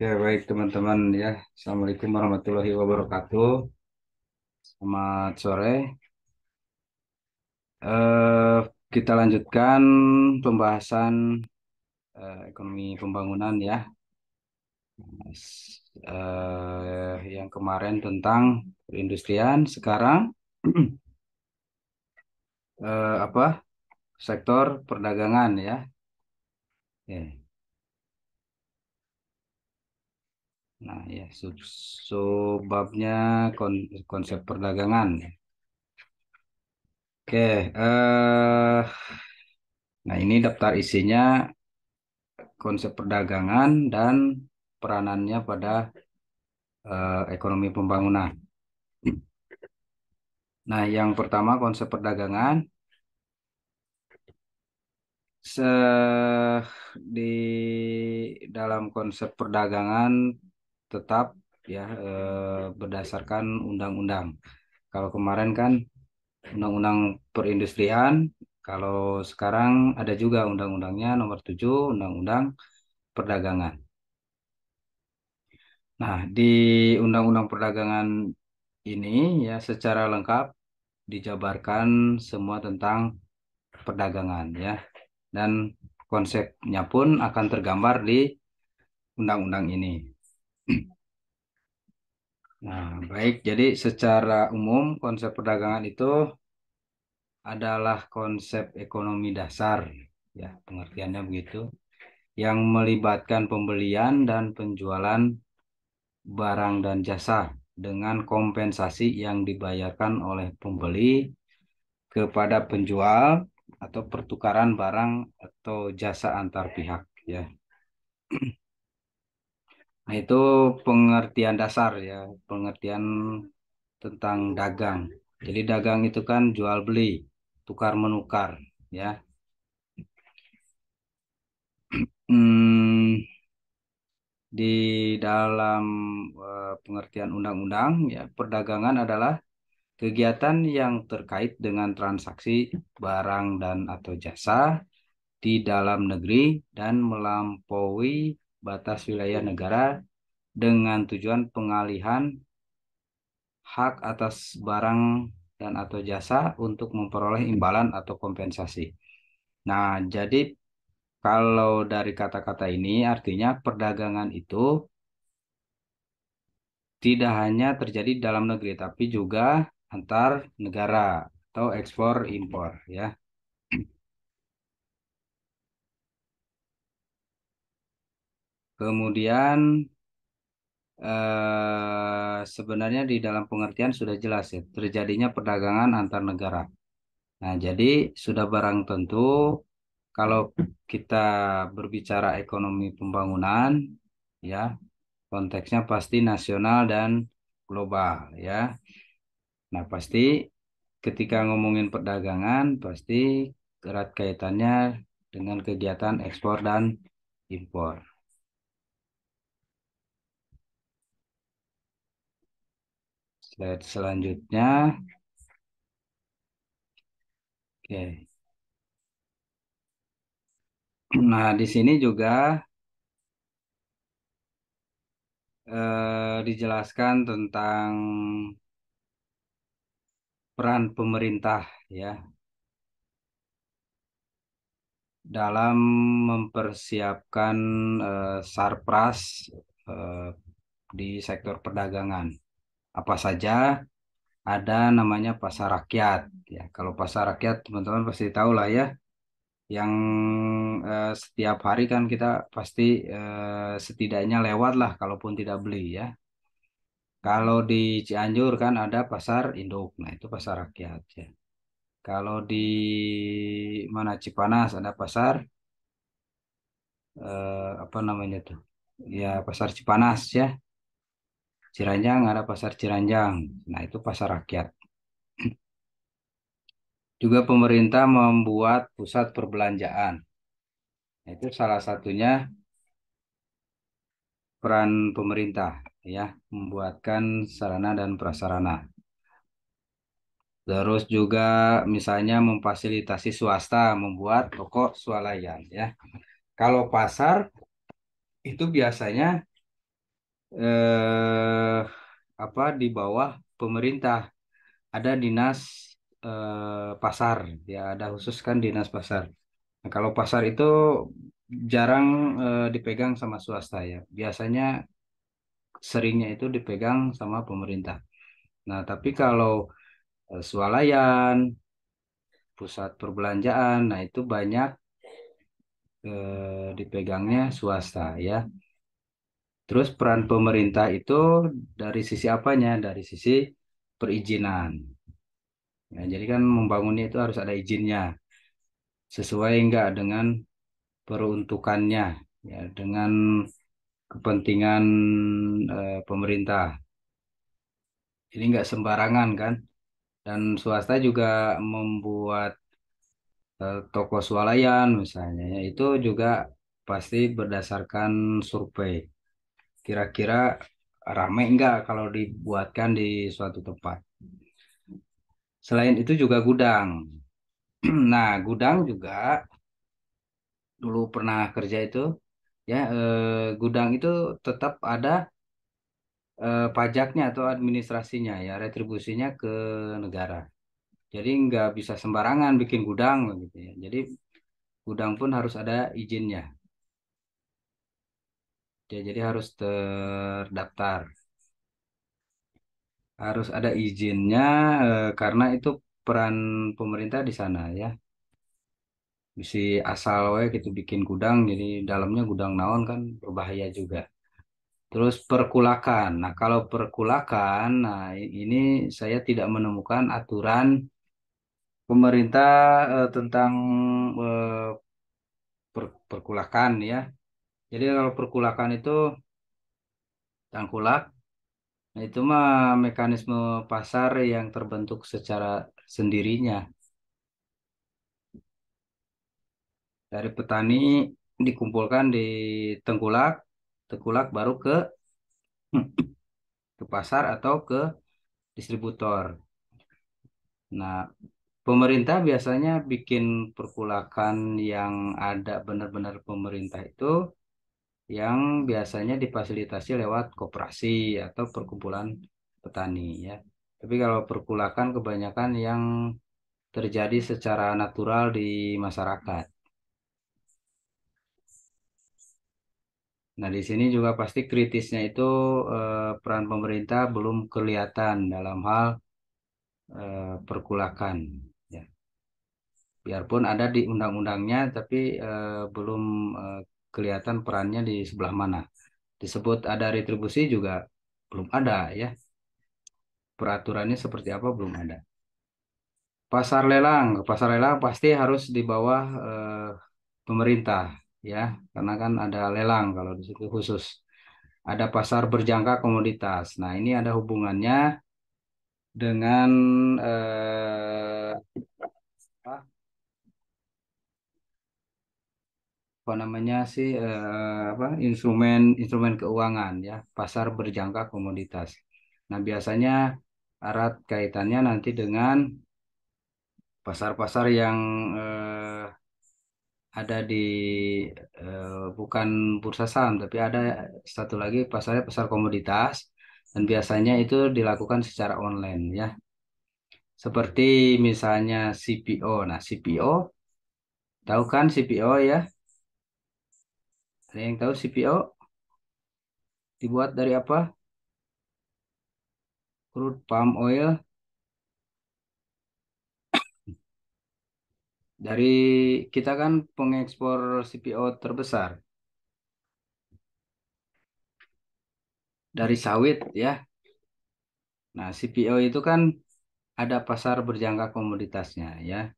Ya, baik teman-teman ya. Assalamualaikum warahmatullahi wabarakatuh. Selamat sore. Eh, kita lanjutkan pembahasan ekonomi pembangunan ya. Yang kemarin tentang perindustrian, sekarang apa? Sektor perdagangan ya. Ya. Nah, ya subbabnya konsep perdagangan. Oke, nah ini daftar isinya konsep perdagangan dan peranannya pada ekonomi pembangunan. Nah, yang pertama konsep perdagangan se di dalam konsep perdagangan tetap ya berdasarkan undang-undang. Kalau kemarin kan undang-undang perindustrian, kalau sekarang ada juga undang-undangnya nomor 7 undang-undang perdagangan. Nah, di undang-undang perdagangan ini ya secara lengkap dijabarkan semua tentang perdagangan ya dan konsepnya pun akan tergambar di undang-undang ini. Nah, baik. Jadi secara umum konsep perdagangan itu adalah konsep ekonomi dasar ya, pengertiannya begitu, yang melibatkan pembelian dan penjualan barang dan jasa dengan kompensasi yang dibayarkan oleh pembeli kepada penjual atau pertukaran barang atau jasa antar pihak ya. Nah, itu pengertian dasar ya, pengertian tentang dagang. Jadi dagang itu kan jual beli, tukar menukar ya. Hmm, di dalam pengertian undang-undang ya, perdagangan adalah kegiatan yang terkait dengan transaksi barang dan atau jasa di dalam negeri dan melampaui batas wilayah negara dengan tujuan pengalihan hak atas barang dan atau jasa untuk memperoleh imbalan atau kompensasi. Nah, jadi kalau dari kata-kata ini artinya perdagangan itu tidak hanya terjadi di dalam negeri tapi juga antar negara atau ekspor impor ya. Kemudian sebenarnya di dalam pengertian sudah jelas ya, terjadinya perdagangan antar negara. Nah, jadi sudah barang tentu kalau kita berbicara ekonomi pembangunan, ya, konteksnya pasti nasional dan global, ya. Nah, pasti ketika ngomongin perdagangan, pasti erat kaitannya dengan kegiatan ekspor dan impor. Slide selanjutnya, oke. Nah, di sini juga dijelaskan tentang peran pemerintah ya dalam mempersiapkan sarpras eh, di sektor perdagangan. Apa saja ada namanya pasar rakyat ya. Kalau pasar rakyat teman-teman pasti tahu lah ya, yang setiap hari kan kita pasti setidaknya lewat lah kalaupun tidak beli ya. Kalau di Cianjur kan ada pasar induk, nah itu pasar rakyat ya. Kalau di mana Cipanas ada pasar apa namanya tuh? Ya pasar Cipanas ya. Ciranjang ada pasar Ciranjang. Nah, itu pasar rakyat. Juga pemerintah membuat pusat perbelanjaan. Nah, itu salah satunya peran pemerintah ya, membuatkan sarana dan prasarana. Terus juga misalnya memfasilitasi swasta membuat toko swalayan ya. Kalau pasar itu biasanya eh, apa di bawah pemerintah ada dinas pasar, ya ada khusus kan dinas pasar. Nah, kalau pasar itu jarang dipegang sama swasta ya. Biasanya seringnya itu dipegang sama pemerintah. Nah, tapi kalau swalayan, pusat perbelanjaan, nah itu banyak dipegangnya swasta ya. Terus peran pemerintah itu dari sisi apanya? Dari sisi perizinan. Ya, jadi kan membangunnya itu harus ada izinnya, sesuai enggak dengan peruntukannya, ya, dengan kepentingan pemerintah. Ini enggak sembarangan kan? Dan swasta juga membuat toko swalayan misalnya, ya, itu juga pasti berdasarkan survei. Kira-kira rame enggak kalau dibuatkan di suatu tempat. Selain itu juga gudang. Nah, gudang juga dulu pernah kerja itu, ya, gudang itu tetap ada pajaknya atau administrasinya, ya, retribusinya ke negara. Jadi nggak bisa sembarangan bikin gudang gitu ya. Jadi gudang pun harus ada izinnya. Ya, jadi harus terdaftar, harus ada izinnya, karena itu peran pemerintah di sana ya. Bisa asal we gitu bikin gudang, jadi dalamnya gudang naon kan berbahaya juga. Terus perkulakan. Nah, kalau perkulakan, nah ini saya tidak menemukan aturan pemerintah tentang eh, perkulakan ya. Jadi kalau perkulakan itu tangkulak, nah itu mah mekanisme pasar yang terbentuk secara sendirinya dari petani, dikumpulkan di tengkulak, tengkulak baru ke pasar atau ke distributor. Nah, pemerintah biasanya bikin perkulakan yang ada benar-benar pemerintah itu yang biasanya difasilitasi lewat koperasi atau perkumpulan petani ya. Tapi kalau perkulakan kebanyakan yang terjadi secara natural di masyarakat. Nah, di sini juga pasti kritisnya itu peran pemerintah belum kelihatan dalam hal perkulakan. Ya. Biarpun ada di undang-undangnya, tapi belum eh, kelihatan perannya di sebelah mana. Disebut ada retribusi juga belum ada ya. Peraturannya seperti apa belum ada. Pasar lelang pasti harus di bawah pemerintah ya, karena kan ada lelang kalau di situ khusus. Ada pasar berjangka komoditas. Nah, ini ada hubungannya dengan apa apa namanya sih, apa instrumen instrumen keuangan ya, pasar berjangka komoditas. Nah, biasanya erat kaitannya nanti dengan pasar-pasar yang eh, ada di bukan bursa saham, tapi ada satu lagi pasarnya pasar komoditas, dan biasanya itu dilakukan secara online ya, seperti misalnya CPO. Nah, CPO, tahu kan CPO ya? Ada yang tahu CPO dibuat dari apa? Crude palm oil. Dari kita kan pengekspor CPO terbesar dari sawit ya. Nah, CPO itu kan ada pasar berjangka komoditasnya ya.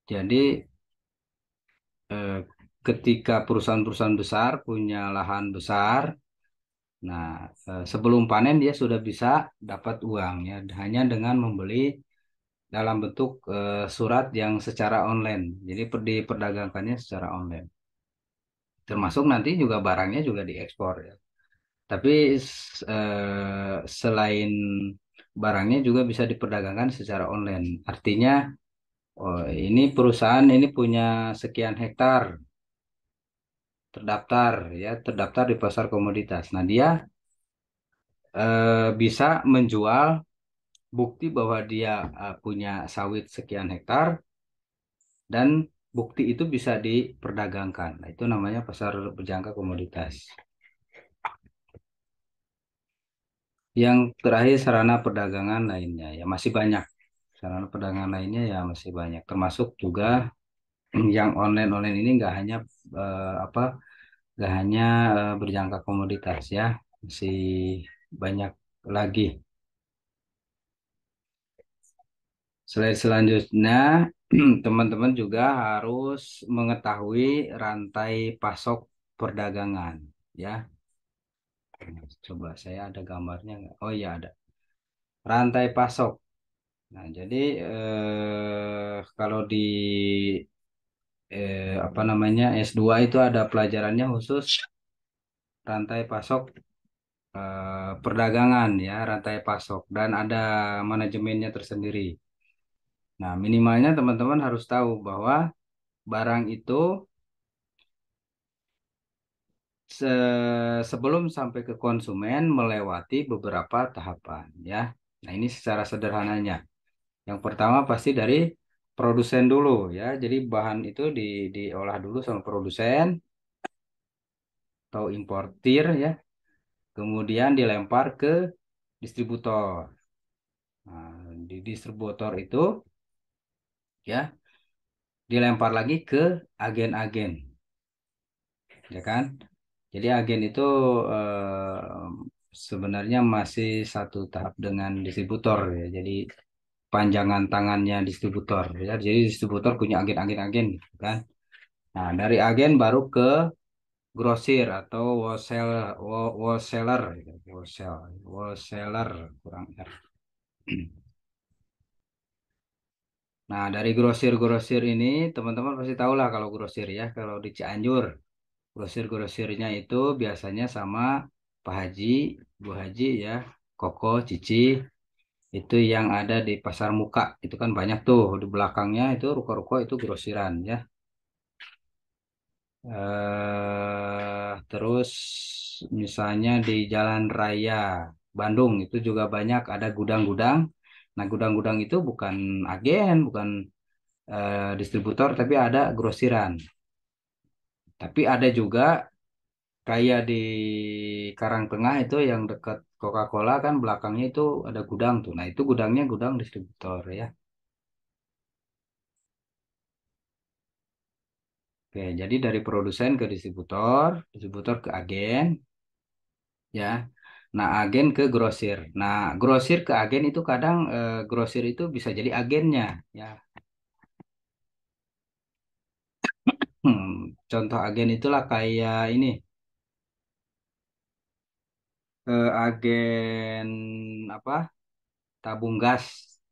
Jadi eh, ketika perusahaan-perusahaan besar punya lahan besar, nah, sebelum panen dia sudah bisa dapat uang ya hanya dengan membeli dalam bentuk surat yang secara online. Jadi diperdagangkannya secara online. Termasuk nanti juga barangnya juga diekspor ya. Tapi selain barangnya juga bisa diperdagangkan secara online. Artinya, oh, ini perusahaan ini punya sekian hektar. terdaftar ya, terdaftar di pasar komoditas. Nah, dia bisa menjual bukti bahwa dia punya sawit sekian hektar dan bukti itu bisa diperdagangkan. Nah, itu namanya pasar berjangka komoditas. Yang terakhir sarana perdagangan lainnya ya masih banyak. Sarana perdagangan lainnya ya masih banyak. Termasuk juga yang online-online ini nggak hanya apa nggak hanya berjangka komoditas ya, masih banyak lagi. Selain selanjutnya, teman-teman juga harus mengetahui rantai pasok perdagangan ya. Coba saya ada gambarnya nggak? Oh iya ada. Rantai pasok. Nah, jadi kalau di apa namanya S2 itu ada pelajarannya khusus rantai pasok perdagangan ya, rantai pasok dan ada manajemennya tersendiri. Nah, minimalnya teman-teman harus tahu bahwa barang itu sebelum sampai ke konsumen melewati beberapa tahapan ya. Nah, ini secara sederhananya. Yang pertama pasti dari produsen dulu ya. Jadi bahan itu diolah dulu sama produsen atau importir ya. Kemudian dilempar ke distributor. Nah, di distributor itu ya dilempar lagi ke agen-agen, ya kan? Jadi agen itu sebenarnya masih satu tahap dengan distributor ya. Jadi panjangan tangannya distributor ya. Jadi distributor punya agen-agen gitu kan. Nah, dari agen baru ke grosir atau wholesaler, wholesaler, gitu. Wholesaler kurang R. Nah, dari grosir-grosir ini teman-teman pasti tahu lah kalau grosir ya, kalau di Cianjur, grosir-grosirnya itu biasanya sama Pak Haji, Bu Haji ya, Koko, Cici, itu yang ada di Pasar Muka, itu kan banyak tuh di belakangnya itu ruko-ruko itu grosiran ya. Terus misalnya di Jalan Raya Bandung itu juga banyak ada gudang-gudang. Nah, gudang-gudang itu bukan agen, bukan distributor, tapi ada grosiran. Tapi ada juga kayak di Karangtengah itu yang dekat Coca-Cola kan belakangnya itu ada gudang tuh. Nah, itu gudangnya gudang distributor ya. Oke, jadi dari produsen ke distributor, distributor ke agen ya. Nah, agen ke grosir. Nah, grosir ke agen itu kadang grosir itu bisa jadi agennya ya. Contoh agen itulah kayak ini agen apa? Tabung gas.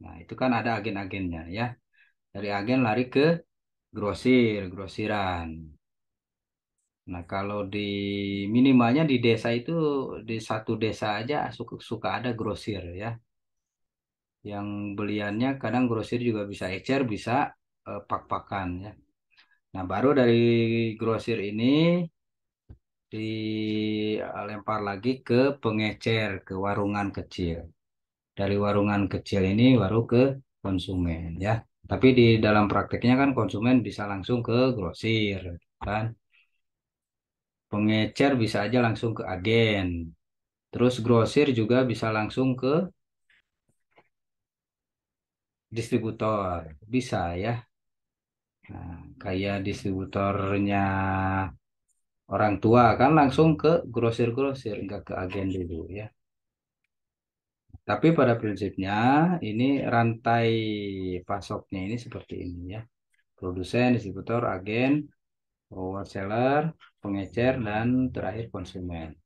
Nah, itu kan ada agen-agennya ya. Dari agen lari ke grosir, grosiran. Nah, kalau di minimalnya di desa itu di satu desa aja suka, suka ada grosir ya. Yang beliannya kadang grosir juga bisa ecer, bisa pak-pakan ya. Nah, baru dari grosir ini dilempar lagi ke pengecer, ke warungan kecil. Dari warungan kecil ini baru ke konsumen ya. Tapi di dalam prakteknya kan konsumen bisa langsung ke grosir kan. Pengecer bisa aja langsung ke agen. Terus grosir juga bisa langsung ke distributor. Bisa ya. Nah, kayak distributornya orang tua kan langsung ke grosir-grosir, nggak ke agen dulu ya. Tapi pada prinsipnya ini rantai pasoknya ini seperti ini ya. Produsen, distributor, agen, wholesaler, pengecer, dan terakhir konsumen.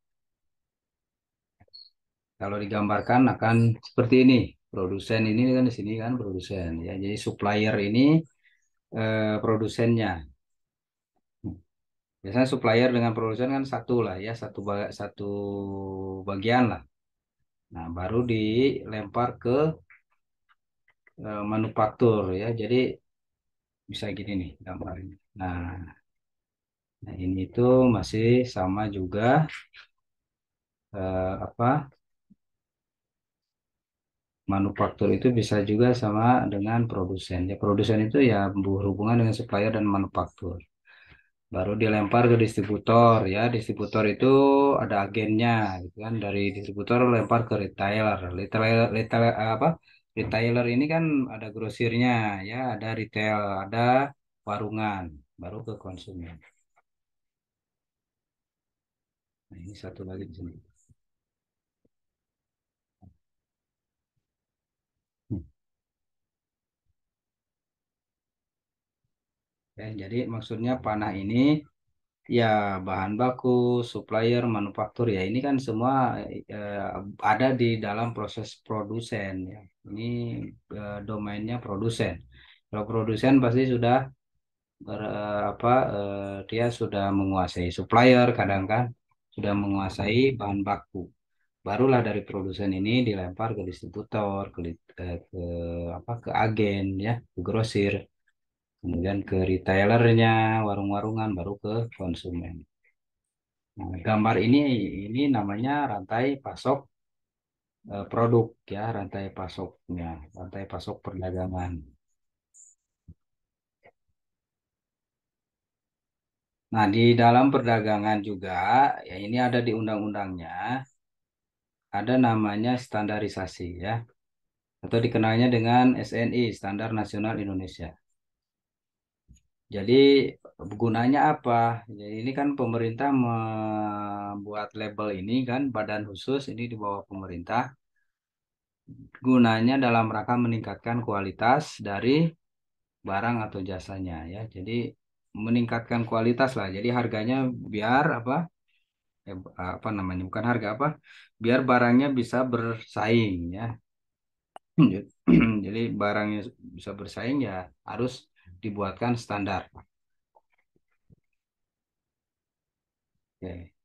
Kalau digambarkan akan seperti ini. Produsen ini kan di sini kan produsen ya. Jadi supplier ini produsennya. Biasanya supplier dengan produsen kan satu lah ya, satu bagian lah. Nah, baru dilempar ke manufaktur ya. Jadi bisa gini nih gambarnya. Nah, Nah, ini tuh masih sama juga apa manufaktur itu bisa juga sama dengan produsen. Ya, produsen itu ya berhubungan dengan supplier dan manufaktur. Baru dilempar ke distributor ya. Distributor itu ada agennya, gitu kan. Dari distributor lempar ke retailer. Retailer apa? Retailer ini kan ada grosirnya ya, ada retail, ada warungan, baru ke konsumen. Nah, ini satu lagi di sini. Hmm. Ya, jadi maksudnya panah ini ya bahan baku, supplier, manufaktur ya ini kan semua eh, ada di dalam proses produsen ya. Ini domainnya produsen. Kalau produsen pasti sudah dia sudah menguasai supplier kadang kan sudah menguasai bahan baku. Barulah dari produsen ini dilempar ke distributor, ke apa ke agen ya, ke grosir, kemudian ke retailernya, warung-warungan, baru ke konsumen. Nah, gambar ini namanya rantai pasok produk ya, rantai pasoknya, rantai pasok perdagangan. Nah, di dalam perdagangan juga ya ini ada di undang-undangnya, ada namanya standarisasi ya, atau dikenalnya dengan SNI, Standar Nasional Indonesia. Jadi gunanya apa? Jadi ini kan pemerintah membuat label ini kan badan khusus ini di bawah pemerintah. Gunanya dalam rangka meningkatkan kualitas dari barang atau jasanya ya. Jadi meningkatkan kualitas lah. Jadi harganya biar apa namanya? Bukan harga apa? Biar barangnya bisa bersaing ya. Jadi barangnya bisa bersaing ya harus dibuatkan standar. Oke.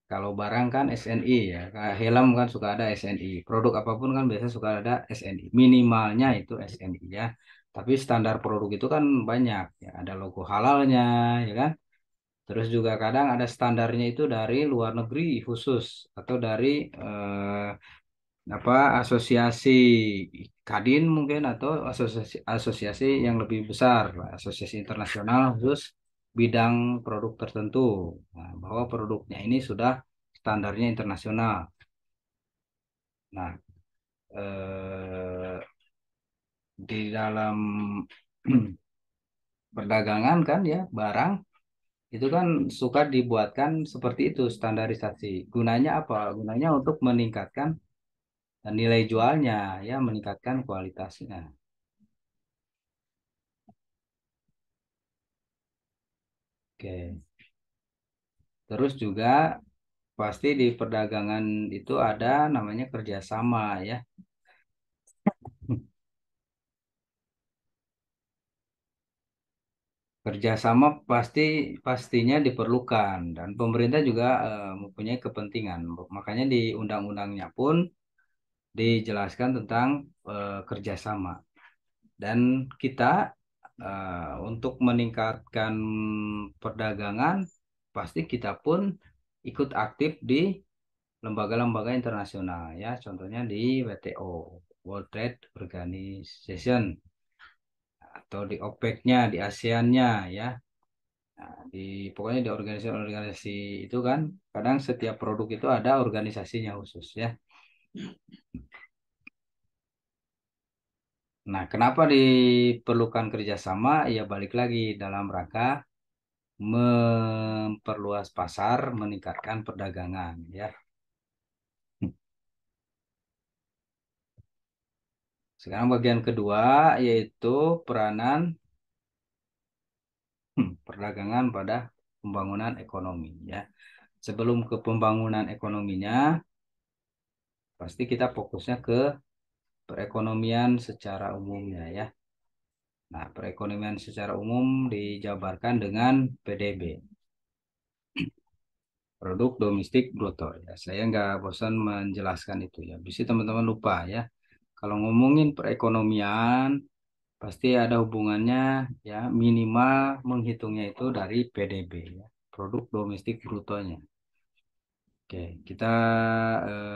Kalau barang kan SNI ya, kayak helm kan suka ada SNI. Produk apapun kan biasanya suka ada SNI. Minimalnya itu SNI ya. Tapi standar produk itu kan banyak ya. Ada logo halalnya ya kan. Terus juga kadang ada standarnya itu dari luar negeri khusus atau dari apa asosiasi Kadin mungkin atau asosiasi yang lebih besar, asosiasi internasional khusus bidang produk tertentu. Nah, bahwa produknya ini sudah standarnya internasional. Nah, di dalam perdagangan kan ya barang itu kan suka dibuatkan seperti itu standarisasi. Gunanya apa? Gunanya untuk meningkatkan nilai jualnya ya, meningkatkan kualitasnya. Oke. Terus juga pasti di perdagangan itu ada namanya kerjasama ya. Kerjasama pastinya diperlukan dan pemerintah juga mempunyai kepentingan. Makanya di undang-undangnya pun dijelaskan tentang kerjasama. Dan kita untuk meningkatkan perdagangan pasti kita pun ikut aktif di lembaga-lembaga internasional ya, contohnya di WTO, World Trade Organization, atau di OPEC-nya, di ASEAN-nya ya. Nah, pokoknya di organisasi-organisasi itu kan kadang setiap produk itu ada organisasinya khusus ya. Nah, kenapa diperlukan kerjasama? Ya balik lagi dalam rangka memperluas pasar, meningkatkan perdagangan ya. Sekarang bagian kedua yaitu peranan perdagangan pada pembangunan ekonomi ya. Sebelum ke pembangunan ekonominya, pasti kita fokusnya ke perekonomian secara umumnya ya. Nah, perekonomian secara umum dijabarkan dengan PDB, produk domestik bruto ya. Saya nggak bosan menjelaskan itu ya. Bisa teman-teman lupa ya. Kalau ngomongin perekonomian, pasti ada hubungannya ya, minimal menghitungnya itu dari PDB ya, produk domestik brutonya. Oke, kita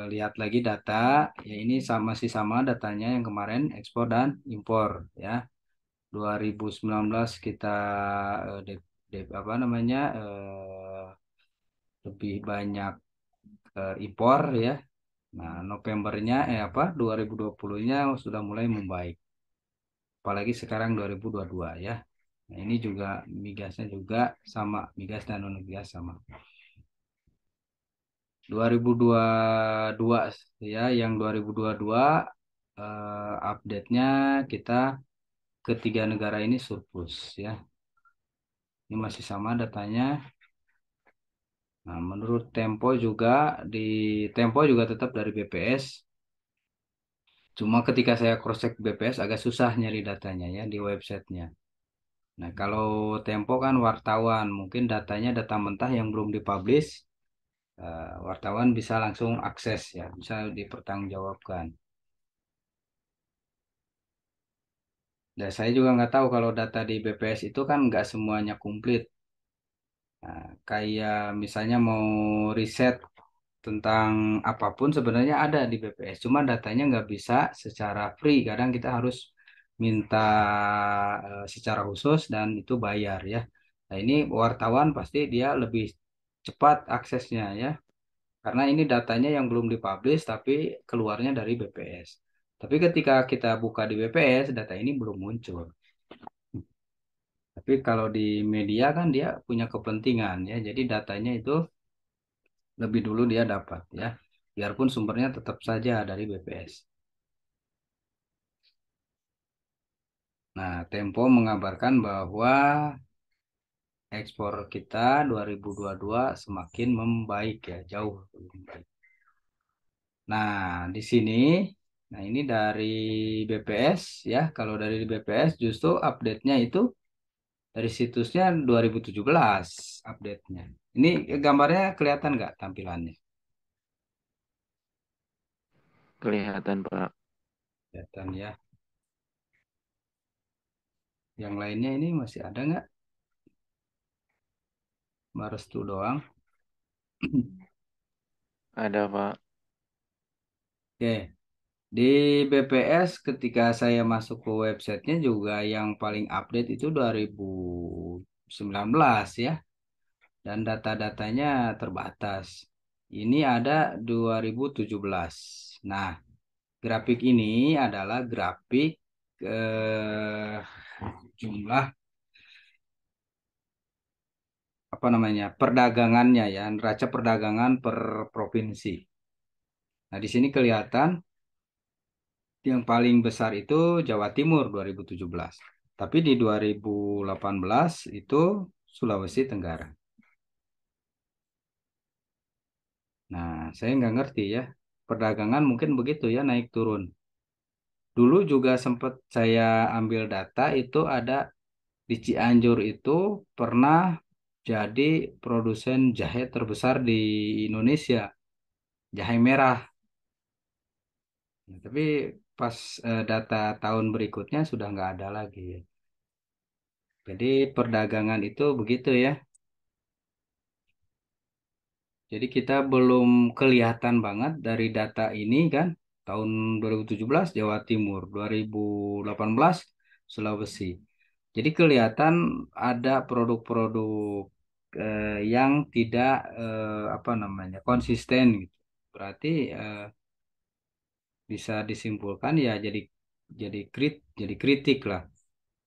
lihat lagi data. Ya, ini masih sama datanya yang kemarin ekspor dan impor ya. 2019 kita apa namanya lebih banyak impor ya. Nah, Novembernya apa 2020-nya sudah mulai membaik. Apalagi sekarang 2022 ya. Nah, ini juga migasnya juga sama, migas dan non migas sama. 2022 ya, yang 2022 update-nya kita ketiga negara ini surplus ya. Ini masih sama datanya. Nah, menurut Tempo juga tetap dari BPS. Cuma ketika saya cross-check BPS agak susah nyari datanya ya di websitenya. Nah, kalau Tempo kan wartawan, mungkin datanya data mentah yang belum dipublish, wartawan bisa langsung akses ya, bisa dipertanggungjawabkan. Dan saya juga nggak tahu kalau data di BPS itu kan nggak semuanya komplit. Nah, kayak misalnya mau riset tentang apapun sebenarnya ada di BPS, cuma datanya nggak bisa secara free. Kadang kita harus minta secara khusus dan itu bayar ya. Nah, ini wartawan pasti dia lebih cepat aksesnya ya, karena ini datanya yang belum dipublish tapi keluarnya dari BPS. Tapi ketika kita buka di BPS, data ini belum muncul. Tapi kalau di media kan dia punya kepentingan ya, jadi datanya itu lebih dulu dia dapat ya, biarpun sumbernya tetap saja dari BPS. Nah, Tempo mengabarkan bahwa ekspor kita 2022 semakin membaik ya, jauh lebih membaik. Nah, di sini, nah ini dari BPS ya, kalau dari BPS justru update-nya itu dari situsnya 2017 update-nya. Ini gambarnya kelihatan nggak tampilannya? Kelihatan, Pak. Kelihatan ya. Yang lainnya ini masih ada nggak? Barestu doang. Ada, Pak. Oke, di BPS ketika saya masuk ke websitenya juga yang paling update itu 2019 ya. Dan data-datanya terbatas. Ini ada 2017. Nah, grafik ini adalah grafik eh, jumlah apa namanya perdagangannya ya, neraca perdagangan per provinsi. Nah, di sini kelihatan yang paling besar itu Jawa Timur 2017. Tapi di 2018 itu Sulawesi Tenggara. Nah, saya nggak ngerti ya. Perdagangan mungkin begitu ya, naik turun. Dulu juga sempat saya ambil data itu ada di Cianjur itu pernah jadi produsen jahe terbesar di Indonesia, jahe merah. Nah, tapi pas data tahun berikutnya sudah nggak ada lagi. Jadi perdagangan itu begitu ya. Jadi kita belum kelihatan banget dari data ini kan. Tahun 2017 Jawa Timur, 2018 Sulawesi. Jadi kelihatan ada produk-produk yang tidak apa namanya konsisten gitu. Berarti bisa disimpulkan ya jadi kritik lah.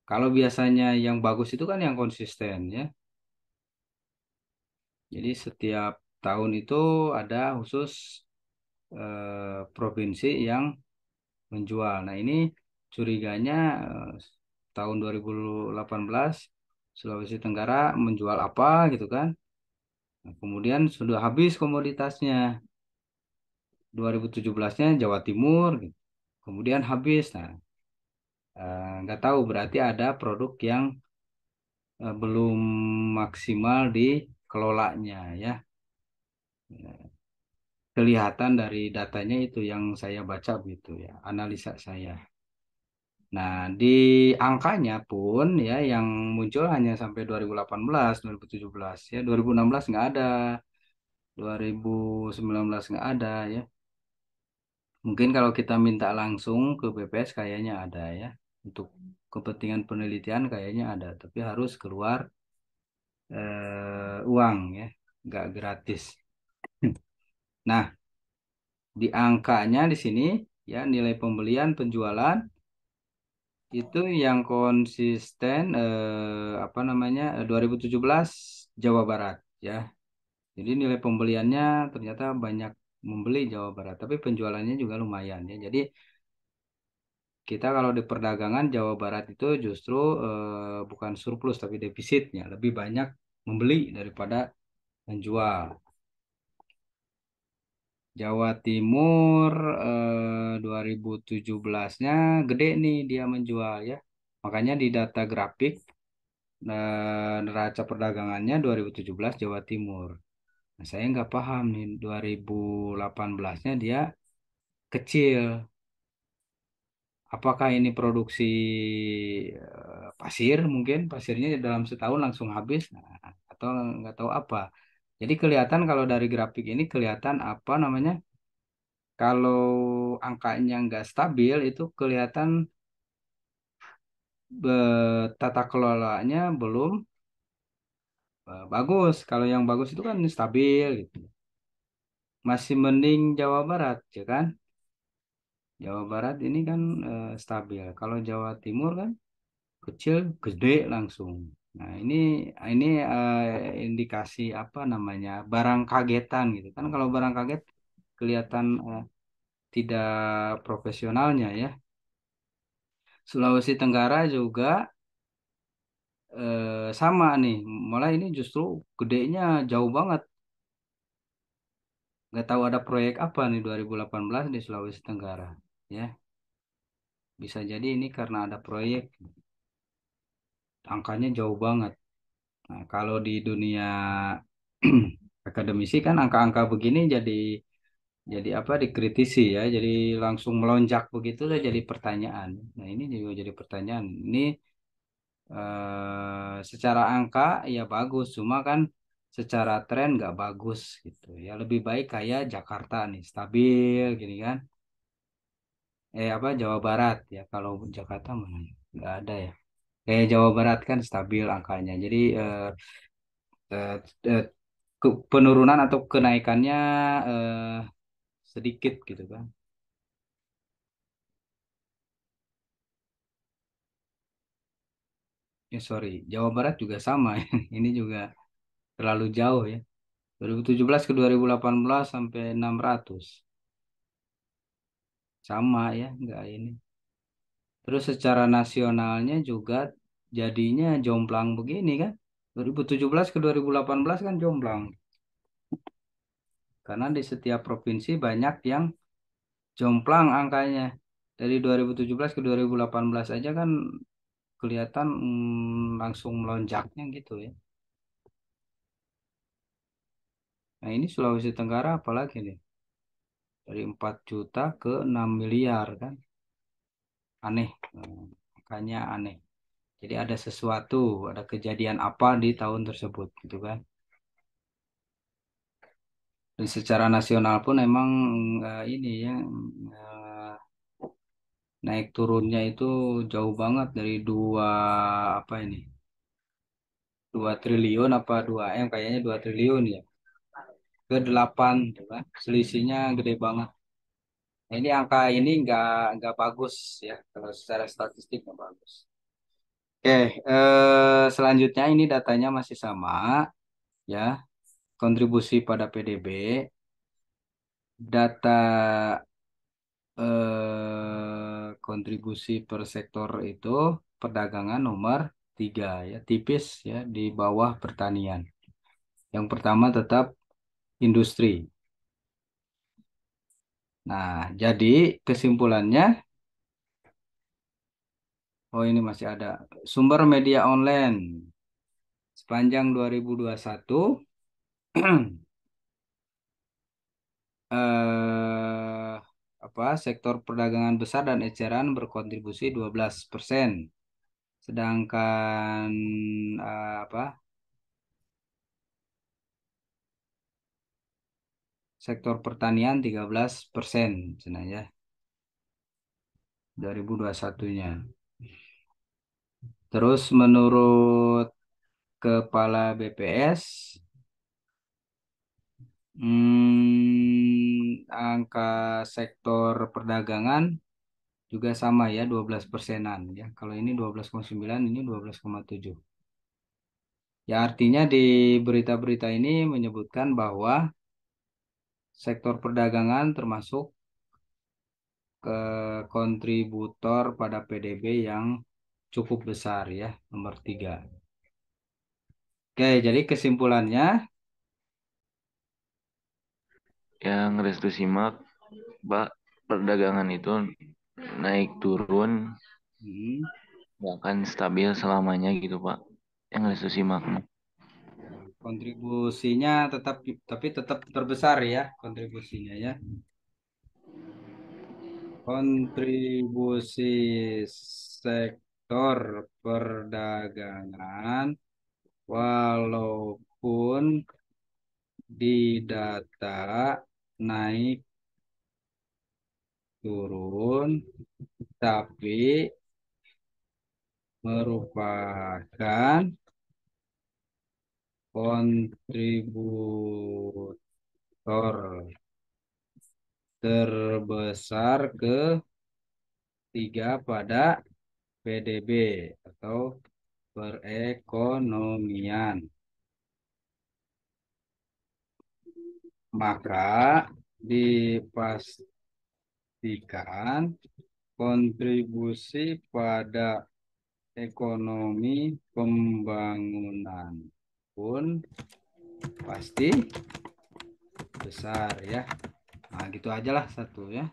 Kalau biasanya yang bagus itu kan yang konsisten ya. Jadi setiap tahun itu ada khusus provinsi yang menjual. Nah, ini curiganya tahun 2018 Sulawesi Tenggara menjual apa gitu kan. Nah, kemudian sudah habis komoditasnya. 2017-nya Jawa Timur gitu. Kemudian habis. Nah, nggak tahu berarti ada produk yang belum maksimal dikelolanya ya. Kelihatan dari datanya itu yang saya baca begitu ya, analisa saya. Nah, di angkanya pun ya yang muncul hanya sampai 2018, 2017 ya, 2016 nggak ada, 2019 nggak ada ya. Mungkin kalau kita minta langsung ke BPS kayaknya ada ya. Untuk kepentingan penelitian kayaknya ada, tapi harus keluar uang ya, nggak gratis. Nah, di angkanya di sini ya nilai pembelian penjualan itu yang konsisten apa namanya 2017 Jawa Barat ya. Jadi nilai pembeliannya ternyata banyak membeli Jawa Barat, tapi penjualannya juga lumayan ya. Jadi kita kalau di perdagangan Jawa Barat itu justru bukan surplus tapi defisitnya lebih banyak membeli daripada menjual. Jawa Timur 2017-nya gede nih dia menjual ya. Makanya di data grafik neraca perdagangannya 2017 Jawa Timur. Nah, saya nggak paham nih 2018-nya dia kecil. Apakah ini produksi pasir mungkin pasirnya dalam setahun langsung habis atau nggak tahu apa. Jadi kelihatan kalau dari grafik ini kelihatan apa namanya kalau angkanya nggak stabil itu kelihatan tata kelolanya belum bagus. Kalau yang bagus itu kan stabil gitu. Masih mending Jawa Barat ya kan? Jawa Barat ini kan stabil. Kalau Jawa Timur kan kecil gede langsung. Nah, ini indikasi apa namanya? Barang kagetan gitu kan. Kalau barang kaget kelihatan tidak profesionalnya ya. Sulawesi Tenggara juga sama nih. Malah ini justru gedenya jauh banget. Nggak tahu ada proyek apa nih 2018 di Sulawesi Tenggara. Ya, bisa jadi ini karena ada proyek. Angkanya jauh banget. Nah, kalau di dunia akademisi kan angka-angka begini jadi apa dikritisi ya, jadi langsung melonjak begitu lah jadi pertanyaan. Nah, ini juga jadi pertanyaan. Ini secara angka ya bagus, cuma kan secara tren nggak bagus gitu. Ya lebih baik kayak Jakarta nih, stabil gini kan. Apa Jawa Barat ya, kalau Jakarta mana ya? Nggak ada ya. Kayak Jawa Barat kan stabil angkanya. Jadi eh, eh, penurunan atau kenaikannya eh, sedikit gitu kan. Ya sorry, Jawa Barat juga sama. Ini juga terlalu jauh ya. 2017 ke 2018 sampai 600 sama ya, enggak ini. Terus secara nasionalnya juga jadinya jomplang begini kan. 2017 ke 2018 kan jomplang. Karena di setiap provinsi banyak yang jomplang angkanya. Dari 2017 ke 2018 aja kan kelihatan langsung melonjaknya gitu ya. Nah ini Sulawesi Tenggara apalagi nih? Dari 4 juta ke 6 miliar kan. Aneh. Makanya aneh. Jadi ada sesuatu, ada kejadian apa di tahun tersebut gitu kan. Dan secara nasional pun emang ini ya eh, naik turunnya itu jauh banget dari apa ini? 2 triliun apa 2 M kayaknya 2 triliun ya. Ke 8 gitu kan. Selisihnya gede banget. Nah, ini angka ini nggak bagus ya kalau secara statistik nggak bagus. Oke, selanjutnya ini datanya masih sama ya. Kontribusi pada PDB, data kontribusi per sektor itu perdagangan nomor 3 ya, tipis ya di bawah pertanian. Yang pertama tetap industri. Nah, jadi kesimpulannya, oh ini masih ada sumber media online sepanjang 2021 eh, sektor perdagangan besar dan eceran berkontribusi 12%. Sedangkan sektor pertanian 13% sebenarnya 2021-nya. Terus menurut Kepala BPS, angka sektor perdagangan juga sama ya 12%-an ya. Kalau ini 12,9, ini 12,7. Ya artinya di berita-berita ini menyebutkan bahwa sektor perdagangan termasuk ke kontributor pada PDB yang cukup besar ya, nomor 3. Oke, jadi kesimpulannya, Yang Restu simak, Pak, perdagangan itu naik turun hmm, nggak akan stabil selamanya gitu, Pak. Yang Restu simak. kontribusinya tetap, tapi tetap terbesar ya kontribusinya ya. Kontribusi sektor perdagangan walaupun di data naik turun, tapi merupakan kontributor terbesar ketiga pada PDB atau perekonomian. Maka dipastikan kontribusi pada ekonomi pembangunan pun pasti besar ya. Nah, gitu aja lah satu ya.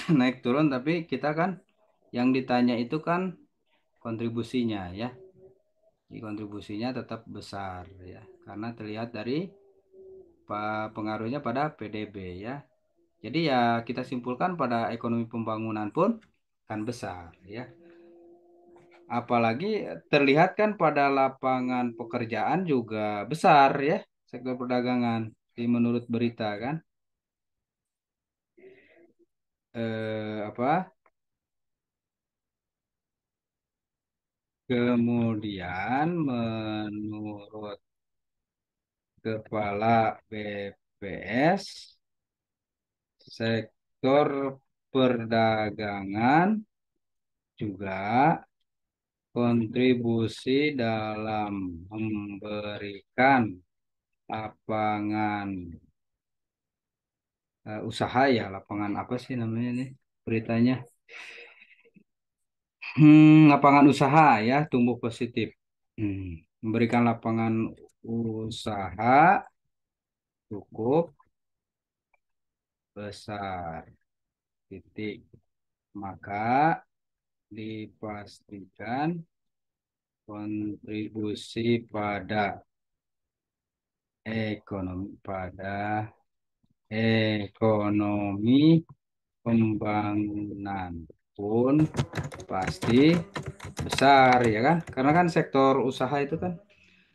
Naik turun tapi kita kan yang ditanya itu kan kontribusinya ya. Jadi kontribusinya tetap besar ya. Karena terlihat dari pengaruhnya pada PDB ya. Jadi ya kita simpulkan pada ekonomi pembangunan pun kan besar ya. Apalagi terlihat kan pada lapangan pekerjaan juga besar ya sektor perdagangan di menurut berita kan. Apa? Kemudian menurut Kepala BPS, sektor perdagangan juga kontribusi dalam memberikan lapangan usaha ya, lapangan apa sih namanya nih beritanya? Lapangan usaha ya, tumbuh positif. Memberikan lapangan usaha cukup besar. Titik. Maka dipastikan kontribusi pada ekonomi pembangunan pun pasti besar ya kan? Karena kan sektor usaha itu kan,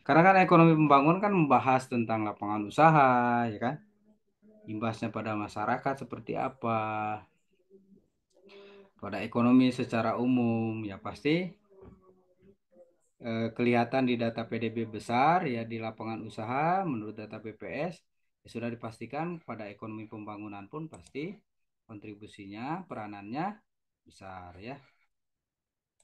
karena kan ekonomi pembangunan kan membahas tentang lapangan usaha ya kan? Imbasnya pada masyarakat seperti apa, pada ekonomi secara umum ya pasti kelihatan di data PDB besar ya di lapangan usaha menurut data BPS ya sudah dipastikan pada ekonomi pembangunan pun pasti kontribusinya peranannya besar ya.